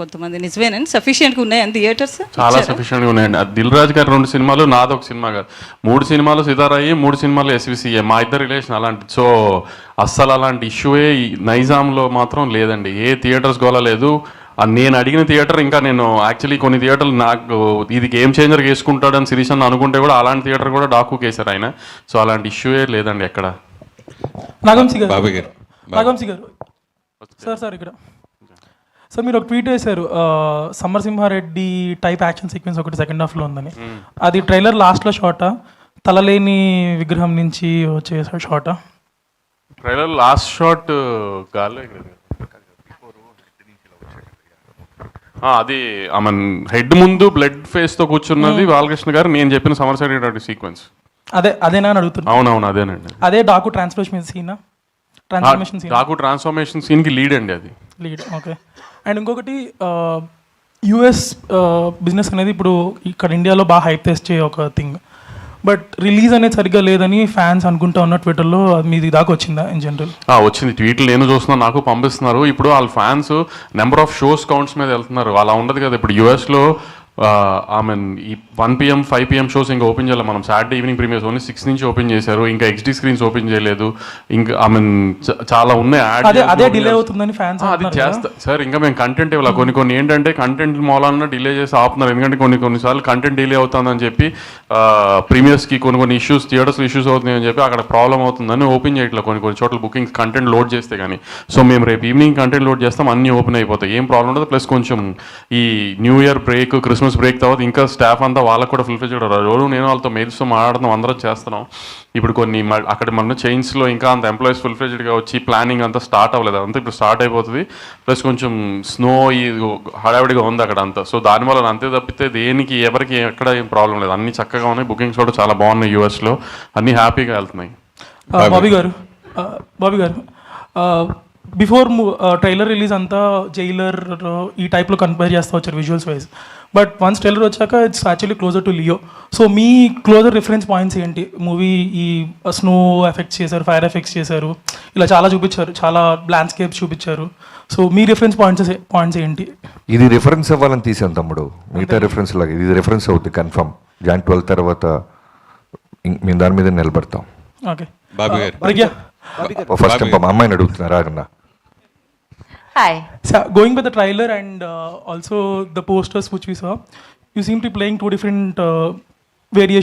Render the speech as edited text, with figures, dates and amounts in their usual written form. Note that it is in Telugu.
కొంతమంది. నిజమేనండి, సఫిషియెంట్గా ఉన్నాయండి థియేటర్స్? చాలా సఫిషియెంట్గా ఉన్నాయండి. దిల్ రాజు గారు 2 సినిమాలు, నాదొక సినిమా కాదు, 3 సినిమాలు సితారాయి, 3 సినిమాలు ఎస్విసిఏ. మా ఇద్దరు రిలేషన్ అలాంటి. సో అస్సలు అలాంటి ఇష్యూయే నైజాంలో మాత్రం లేదండి. ఏ థియేటర్స్ గోలా లేదు. నేను అడిగిన థియేటర్, ఇంకా నేను యాక్చువల్లీ కొన్ని థియేటర్లు నాకు ఇది గేమ్ చేంజర్ వేసుకుంటాడని శిరీష్ అన్న అనుకుంటే కూడా అలాంటి థియేటర్ కూడా డాకు కేసారు ఆయన. సో అలాంటి ఇష్యూయే లేదండి ఎక్కడ. నాగవంశీ గారు, బాబు గారు, నాగవంశీ గారు సార్ ఇక్కడ సార్ మీరు ఒక ట్వీట్ వేశారు, సమరసింహారెడ్డి టైప్ యాక్షన్ సీక్వెన్స్ ఒకటి సెకండ్ హాఫ్లో ఉందని. అది ట్రైలర్ లాస్ట్లో షాటా, తలలేని విగ్రహం నుంచి వచ్చే షాటా? ట్రైలర్ లాస్ట్ షాట్ గాల్లో అది ఆమె హెడ్ ముందు బ్లడ్ ఫేస్ తో కూర్చున్నది బాలకృష్ణ గారు. నేను చెప్పిన సమరసింహారెడ్డి సీక్వెన్స్ అదేనా అని అడుగుతున్నా. అవునవును అదేనండి. అదే Daaku transformation scene, Daaku transformation scene కి లీడ్ అండి అది. Lead, okay. అండ్ ఇంకొకటి, యుఎస్ బిజినెస్ అనేది ఇప్పుడు ఇక్కడ ఇండియాలో బాగా హైప్ తెచ్చే ఒక థింగ్, బట్ రిలీజ్ అనేది సరిగ్గా లేదని ఫ్యాన్స్ అనుకుంటా ఉన్న ట్విట్టర్లో. మీది దాకా వచ్చిందా ఇన్ జనరల్? వచ్చింది, ట్వీట్లు నేను చూస్తున్నాను, నాకు పంపిస్తున్నారు. ఇప్పుడు వాళ్ళ fans number of shows counts మీద వెళ్తున్నారు. అలా ఉండదు కదా. ఇప్పుడు యూఎస్లో ఈ 1 PM 5 PM షోస్ ఇంకా ఓపెన్ చేయాలి. మనం సాటర్డే ఈవినింగ్ ప్రీమియర్స్ ఓన్లీ 6 నుంచి ఓపెన్ చేశారు. ఇంకా XD స్క్రీన్స్ ఓపెన్ చేయలేదు. ఇంకా చాలా ఉన్నాయి. అదే డిలే అవుతుందని ఫ్యాన్స్ అది చేస్తా సార్. ఇంకా మేము కంటెంట్ ఇవ్వాలి. కొన్ని ఏంటంటే కంటెంట్ మూలాన డిలే చేసి ఆపుతున్నారు. ఎందుకంటే కొన్నిసార్లు కంటెంట్ డిలే అవుతుందని చెప్పి ప్రీమియర్స్కి కొన్ని ఇష్యూస్, థియేటర్స్ ఇష్యూస్ అవుతున్నాయి అని చెప్పి అక్కడ ప్రాబ్లం అవుతుందని ఓపెన్ చేయట్లేదు కొన్ని చోట్ల బుకింగ్స్ కంటెంట్ లోడ్ చేస్తే కానీ. సో మేము రేపు ఈవినింగ్ కంటెంట్ లోడ్ చేస్తాం, అన్నీ ఓపెన్ అయిపోతాయి, ఏం ప్రాబ్లం ఉండదు. ప్లస్ కొంచెం ఈ new year break, Christmas break తర్వాత ఇంకా స్టాఫ్ అంతా వాళ్ళకు కూడా ఫుల్ ఫ్లెడ్జ్డ్ రోజు నేను వాళ్ళతో మెయిల్స్తో మాట్లాడుతున్నాం, అందరం చేస్తున్నాం. ఇప్పుడు కొన్ని అక్కడ మన చైన్స్లో ఇంకా అంత ఎంప్లాయీస్ ఫుల్ ఫ్లెడ్జ్డ్గా వచ్చి ప్లానింగ్ అంతా స్టార్ట్ అవ్వలేదు. అంతా ఇప్పుడు స్టార్ట్ అయిపోతుంది. ప్లస్ కొంచెం స్నో ఈ హడావిడిగా ఉంది అక్కడ అంతా. సో దానివల్ల అంతే తప్పితే దేనికి ఎవరికి ఎక్కడ ఏం ప్రాబ్లం లేదు. అన్ని చక్కగా ఉన్నాయి. బుకింగ్స్ కూడా చాలా బాగున్నాయి యూఎస్లో. అన్నీ హ్యాపీగా వెళ్తున్నాయి. బాబీ గారు బిఫోర్ ట్రైలర్ రిలీజ్ అంతా జైలర్ ఈ టైప్లో కంపేర్ చేస్తూ వచ్చారు visuals wise, but once trailer వచ్చాక it's actually closer to Leo. So మీ క్లోజర్ రిఫరెన్స్ పాయింట్స్ ఏంటి? మూవీ ఈ స్నో ఎఫెక్ట్స్ చేశారు, ఫైర్ ఎఫెక్ట్స్ చేశారు, ఇలా చాలా చూపించారు, చాలా ల్యాండ్స్కేప్స్ చూపించారు. సో మీ రిఫరెన్స్ పాయింట్స్ ఏంటి? ఇది రిఫరెన్స్ అవ్వాలని తీసాను తమ్ముడు, మిగతా రిఫరెన్స్ లాగా ఇది రిఫరెన్స్ అవుతుంది కన్ఫర్మ్. Jan 12 తర్వాత మేము దాని మీద నిలబడతాం. ఓకే బాబు గారు, ఫస్ట్ టైం మా అమ్మాయిని అడుగుతున్నారా అన్న. Hi. So, going by the trailer and also the posters which we saw, you seem to be playing 2 different variations.